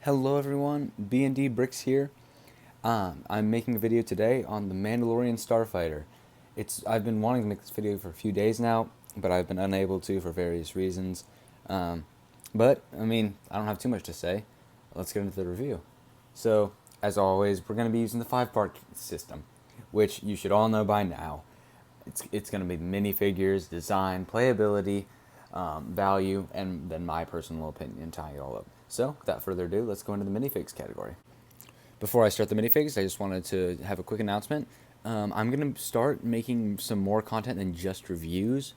Hello everyone, B&D Bricks here. I'm making a video today on the Mandalorian Starfighter. I've been wanting to make this video for a few days now, but I've been unable to for various reasons. I don't have too much to say. Let's get into the review. So, as always, we're going to be using the 5-part system, which you should all know by now. It's going to be minifigures, design, playability, value, and then my personal opinion tying it all up. So, without further ado, let's go into the minifigs category. Before I start the minifigs, I just wanted to have a quick announcement. I'm going to start making some more content than just reviews.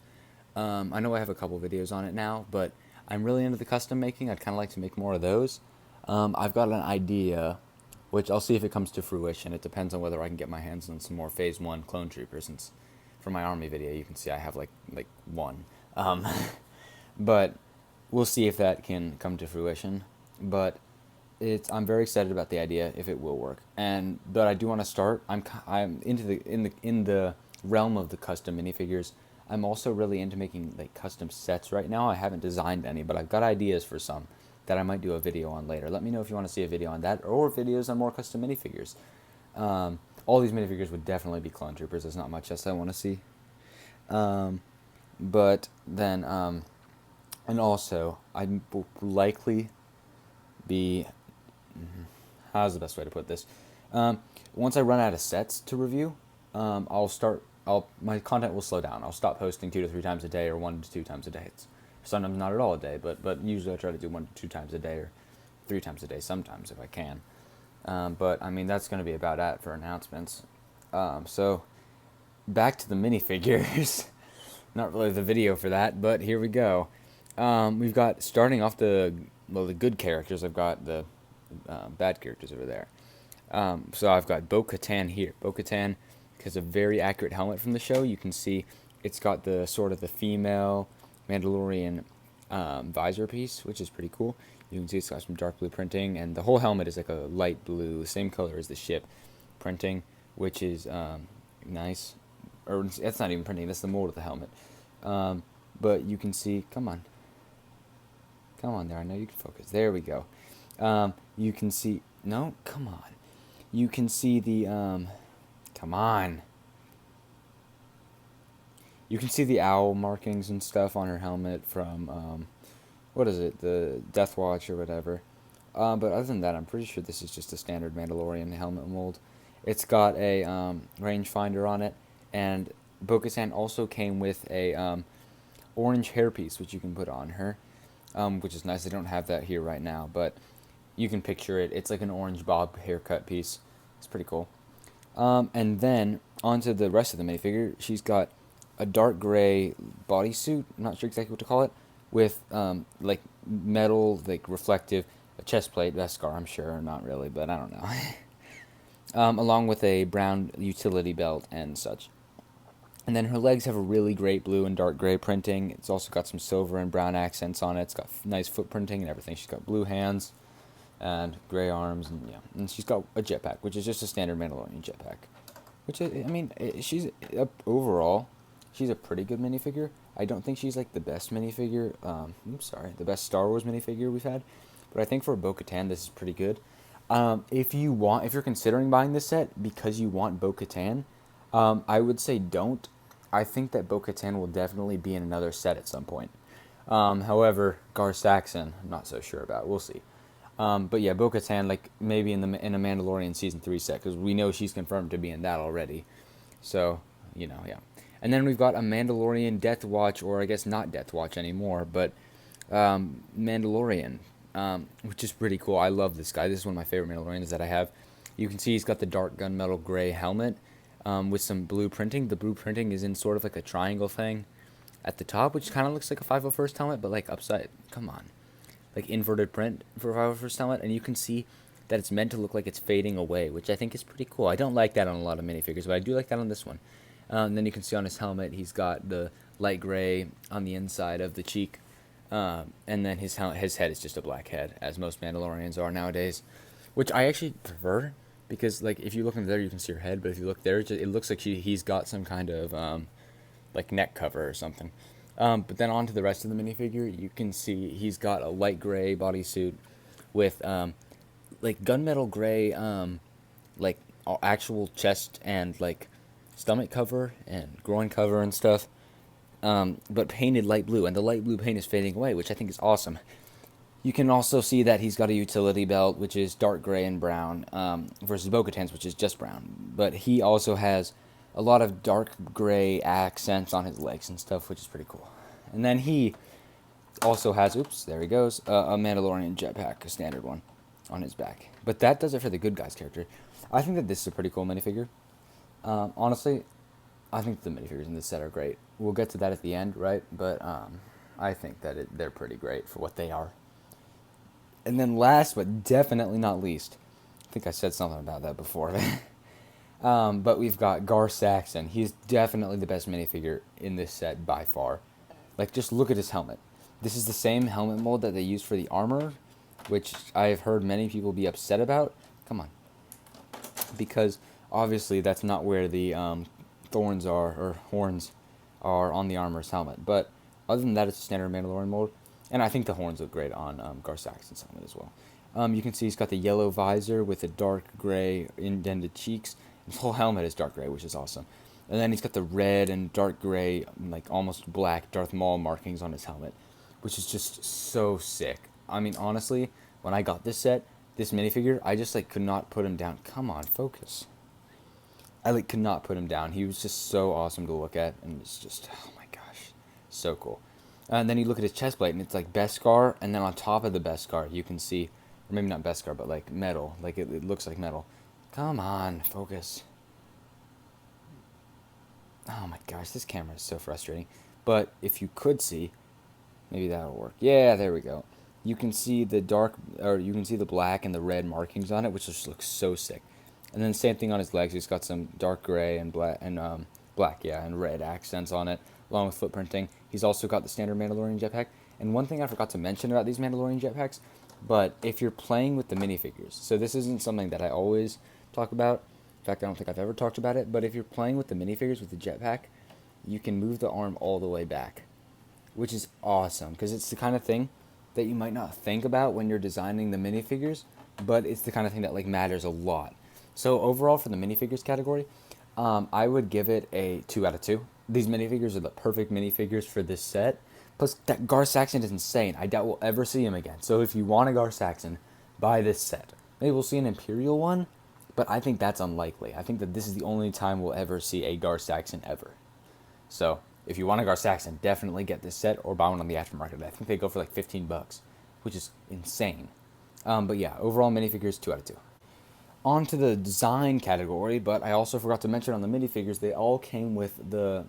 I know I have a couple videos on it now, but I'm really into the custom making. I'd kind of like to make more of those. I've got an idea, which I'll see if it comes to fruition. It depends on whether I can get my hands on some more Phase 1 clone troopers, since for my army video, you can see I have like one. But we'll see if that can come to fruition. But I'm very excited about the idea if it will work. But I do want to start. I'm in the realm of the custom minifigures. I'm also really into making like custom sets right now. I haven't designed any, but I've got ideas for some that I might do a video on later. Let me know if you want to see a video on that or videos on more custom minifigures. All these minifigures would definitely be clone troopers. There's not much else I want to see. But then, and also, I will likely be, how's the best way to put this? Once I run out of sets to review, my content will slow down. I'll stop posting 2 to 3 times a day or 1 to 2 times a day. It's sometimes not at all a day, but usually I try to do 1 to 2 times a day or 3 times a day sometimes if I can. But I mean, that's going to be about it for announcements. So back to the minifigures. Not really the video for that, but here we go. We've got, starting off the good characters, I've got the bad characters over there. So I've got Bo-Katan here. Bo-Katan has a very accurate helmet from the show. You can see it's got the sort of the female Mandalorian visor piece, which is pretty cool. You can see it's got some dark blue printing, and the whole helmet is like a light blue, the same color as the ship printing, which is nice. Or that's not even printing, that's the mold of the helmet. But you can see, come on there, I know you can focus. There we go. You can see, no, come on. You can see the, come on. You can see the owl markings and stuff on her helmet from, what is it, the Death Watch or whatever. But other than that, I'm pretty sure this is just a standard Mandalorian helmet mold. It's got a rangefinder on it, and Bo-Katan also came with a orange hairpiece, which you can put on her, which is nice. I don't have that here right now, but you can picture it. It's like an orange bob haircut piece. It's pretty cool. And then onto the rest of the minifigure. She's got a dark gray bodysuit. I'm not sure exactly what to call it, with like metal, like reflective, a chest plate, vest scar, I'm sure, or not really, but I don't know. Along with a brown utility belt and such. And then her legs have a really great blue and dark gray printing. It's also got some silver and brown accents on it. It's got nice foot printing and everything. She's got blue hands and gray arms, and yeah. And she's got a jetpack, which is just a standard Mandalorian jetpack. Which, I mean, overall, she's a pretty good minifigure. I don't think she's like the best minifigure, the best Star Wars minifigure we've had. But I think for Bo-Katan, this is pretty good. If you're considering buying this set because you want Bo-Katan, I would say don't. I think that Bo-Katan will definitely be in another set at some point. However, Gar Saxon, I'm not so sure about. We'll see. But yeah, Bo-Katan, like maybe in a Mandalorian Season 3 set, because we know she's confirmed to be in that already. So, yeah. And then we've got a Mandalorian Death Watch, or I guess not Death Watch anymore, but Mandalorian, which is pretty cool. I love this guy. This is one of my favorite Mandalorians that I have. You can see he's got the dark gunmetal gray helmet with some blue printing. The blue printing is in sort of like a triangle thing at the top, which kind of looks like a 501st helmet, but like upside, come on, like inverted print for a 501st helmet. And you can see that it's meant to look like it's fading away, which I think is pretty cool. I don't like that on a lot of minifigures, but I do like that on this one. And then you can see on his helmet, he's got the light gray on the inside of the cheek. And then his head is just a black head, as most Mandalorians are nowadays, which I actually prefer, because like if you look in there, you can see her head, but if you look there, it looks like he's got some kind of like neck cover or something. But then on to the rest of the minifigure, you can see he's got a light gray bodysuit with like gunmetal gray, like actual chest and like stomach cover and groin cover and stuff, but painted light blue, and the light blue paint is fading away, which I think is awesome. You can also see that he's got a utility belt, which is dark gray and brown, versus Bo-Katan's, which is just brown. But he also has a lot of dark gray accents on his legs and stuff, which is pretty cool. And then he also has, oops, there he goes, a Mandalorian jetpack, a standard one, on his back. But that does it for the good guys character. I think that this is a pretty cool minifigure. Honestly, I think the minifigures in this set are great. We'll get to that at the end, right? But I think that they're pretty great for what they are. And then last but definitely not least, I think I said something about that before. But we've got Gar Saxon. He's definitely the best minifigure in this set by far. Like, just look at his helmet. This is the same helmet mold that they used for the armor, which I've heard many people be upset about. Come on. Because obviously that's not where the thorns are, or horns are on the armor's helmet. But other than that, it's a standard Mandalorian mold. And I think the horns look great on Gar Saxon's helmet as well. You can see he's got the yellow visor with the dark gray indented cheeks. His whole helmet is dark gray, which is awesome. And then he's got the red and dark gray, like almost black Darth Maul markings on his helmet, which is just so sick. I mean, honestly, when I got this set, this minifigure, I just like could not put him down. Come on, focus. I like could not put him down. He was just so awesome to look at, and it's just, oh my gosh, so cool. And then you look at his chest plate, and it's like Beskar, and then on top of the Beskar, you can see, or maybe not Beskar, but like metal. Like it looks like metal. Come on, focus. Oh my gosh, this camera is so frustrating. But if you could see, maybe that'll work. Yeah, there we go. You can see the dark, or you can see the black and the red markings on it, which just looks so sick. And then same thing on his legs. He's got some dark gray and black, yeah, and red accents on it, along with footprinting. He's also got the standard Mandalorian jetpack. And one thing I forgot to mention about these Mandalorian jetpacks, but if you're playing with the minifigures, so this isn't something that I always talk about. In fact, I don't think I've ever talked about it. But if you're playing with the minifigures with the jetpack, you can move the arm all the way back, which is awesome because it's the kind of thing that you might not think about when you're designing the minifigures, but it's the kind of thing that like matters a lot. So overall, for the minifigures category, I would give it a 2 out of 2. These minifigures are the perfect minifigures for this set. Plus, that Gar Saxon is insane. I doubt we'll ever see him again. So if you want a Gar Saxon, buy this set. Maybe we'll see an Imperial one, but I think that's unlikely. I think that this is the only time we'll ever see a Gar Saxon ever. So if you want a Gar Saxon, definitely get this set or buy one on the aftermarket. I think they go for like $15, which is insane. But yeah, overall minifigures, 2 out of 2. On to the design category, but I also forgot to mention on the minifigures, they all came with the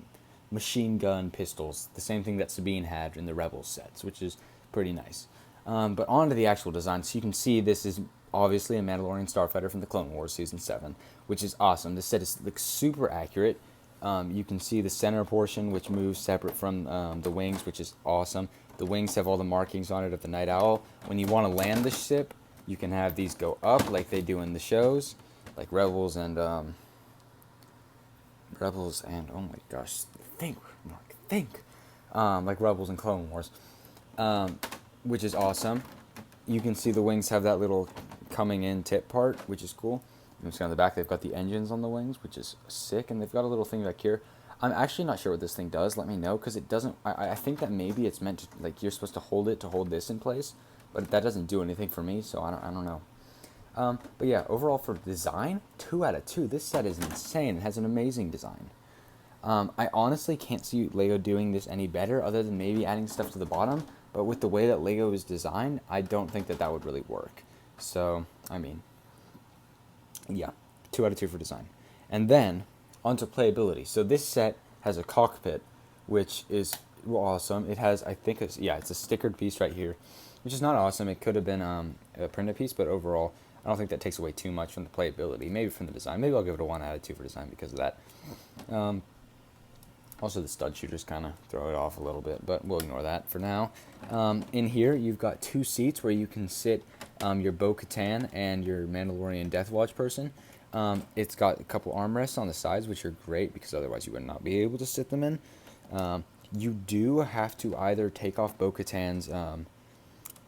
machine gun pistols, the same thing that Sabine had in the Rebels sets, which is pretty nice. But on to the actual design, so you can see this is obviously a Mandalorian Starfighter from the Clone Wars Season 7, which is awesome. This set is like super accurate. You can see the center portion, which moves separate from the wings, which is awesome. The wings have all the markings on it of the Night Owl. When you want to land the ship, you can have these go up like they do in the shows, like Rebels and oh my gosh, think, like Rebels and Clone Wars, which is awesome. You can see the wings have that little coming in tip part, which is cool. You can see on the back they've got the engines on the wings, which is sick, and they've got a little thing back here. I'm actually not sure what this thing does. Let me know, because it doesn't. I think that maybe it's meant to, like, you're supposed to hold it to hold this in place, but that doesn't do anything for me, so I don't know. But yeah, overall for design, 2 out of 2. This set is insane. It has an amazing design. I honestly can't see LEGO doing this any better, other than maybe adding stuff to the bottom. But with the way that LEGO is designed, I don't think that would really work. So, I mean, yeah, 2 out of 2 for design. And then, onto playability. So this set has a cockpit, which is awesome. It has, I think, it's a stickered piece right here, which is not awesome. It could have been a printed piece, but overall, I don't think that takes away too much from the playability. Maybe from the design. Maybe I'll give it a 1 out of 2 for design because of that. Also, the stud shooters kind of throw it off a little bit, but we'll ignore that for now. In here, you've got 2 seats where you can sit your Bo-Katan and your Mandalorian Death Watch person. It's got a couple armrests on the sides, which are great because otherwise you would not be able to sit them in. You do have to either take off Bo-Katan's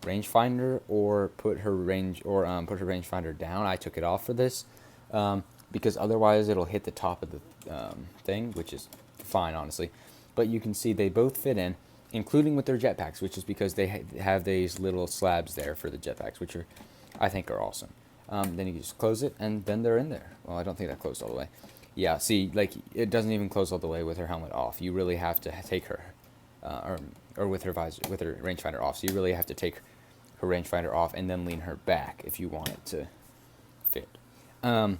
rangefinder or put her rangefinder down. I took it off for this because otherwise it'll hit the top of the thing, which is fine, honestly. But you can see they both fit in, including with their jetpacks, which is because they have these little slabs there for the jetpacks, which I think are awesome. Then you can just close it, and then they're in there. Well, I don't think that closed all the way. Yeah, see, like, it doesn't even close all the way with her helmet off. You really have to take her, or with her visor, with her rangefinder off. So you really have to take her rangefinder off and then lean her back if you want it to fit. And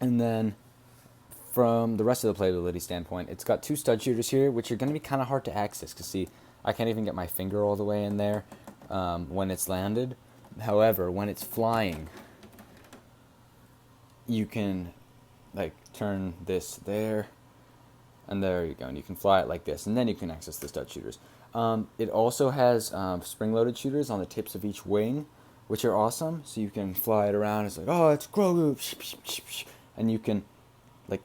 then from the rest of the playability standpoint, it's got 2 stud shooters here, which are going to be kind of hard to access, because see, I can't even get my finger all the way in there when it's landed. However, when it's flying, you can like turn this there, and there you go, and you can fly it like this, and then you can access the stud shooters. It also has spring-loaded shooters on the tips of each wing, which are awesome, so you can fly it around. It's like, oh, it's Grogu, and you can, like,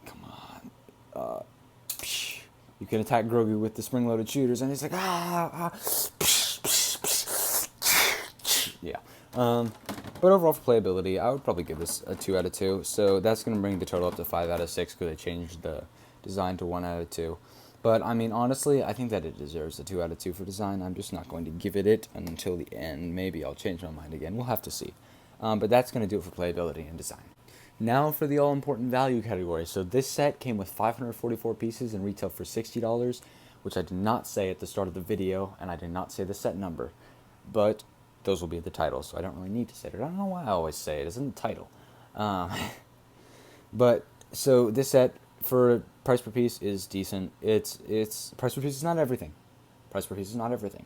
come on, you can attack Grogu with the spring-loaded shooters, and he's like, yeah. But overall, for playability, I would probably give this a 2 out of 2. So that's going to bring the total up to 5 out of 6 because they changed the design to 1 out of 2. But, I mean, honestly, I think that it deserves a 2 out of 2 for design. I'm just not going to give it until the end. Maybe I'll change my mind again. We'll have to see. But that's going to do it for playability and design. Now for the all-important value category. So this set came with 544 pieces and retailed for $60, which I did not say at the start of the video, and I did not say the set number. But those will be the title, so I don't really need to say it. I don't know why I always say it. It's in the title. But, so this set, for price per piece, is decent. It's price per piece is not everything. Price per piece is not everything.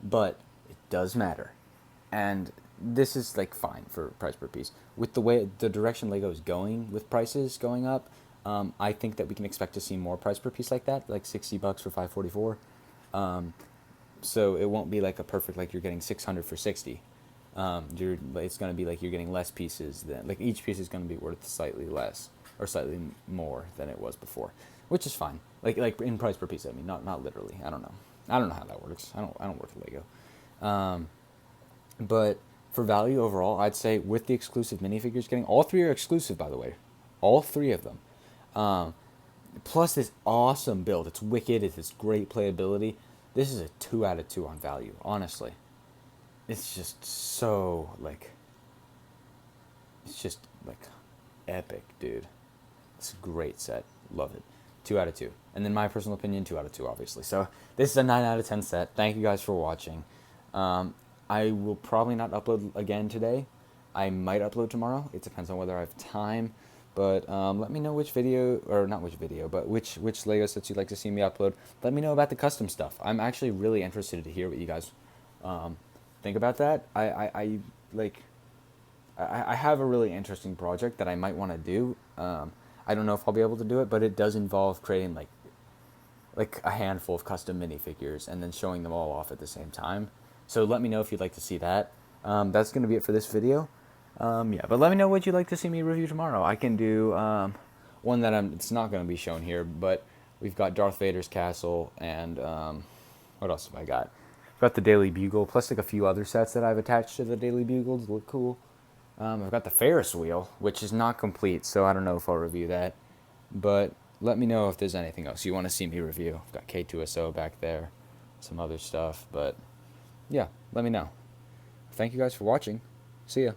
But it does matter. And this is, like, fine for price per piece. With the way, the direction LEGO is going with prices going up, I think that we can expect to see more price per piece like that, like $60 for 544. So it won't be like a perfect, like you're getting 600 for 60. It's going to be like you're getting less pieces than, like each piece is going to be worth slightly less or slightly more than it was before, which is fine. Like in price per piece, I mean, not literally. I don't know how that works. I don't work at LEGO. But for value overall, I'd say with the exclusive minifigures getting, all 3 are exclusive, by the way. All 3 of them. Plus this awesome build. It's wicked. It has great playability. This is a 2 out of 2 on value, honestly. It's just so, like, it's just, like, epic, dude. It's a great set. Love it. 2 out of 2. And then my personal opinion, 2 out of 2, obviously. So this is a 9 out of 10 set. Thank you guys for watching. I will probably not upload again today. I might upload tomorrow. It depends on whether I have time. But let me know which video, or not which video, but which LEGO sets you'd like to see me upload. Let me know about the custom stuff. I'm actually really interested to hear what you guys think about that. I have a really interesting project that I might want to do. I don't know if I'll be able to do it, but it does involve creating like a handful of custom minifigures and then showing them all off at the same time. So let me know if you'd like to see that. That's going to be it for this video. Yeah, but let me know what you'd like to see me review tomorrow. I can do one that it's not going to be shown here, but we've got Darth Vader's castle, and what else have I got? I've got the Daily Bugle, plus like a few other sets that I've attached to the Daily Bugle to look cool. I've got the Ferris wheel, which is not complete, so I don't know if I'll review that. But let me know if there's anything else you want to see me review. I've got K2SO back there, some other stuff, but yeah, let me know. Thank you guys for watching. See ya.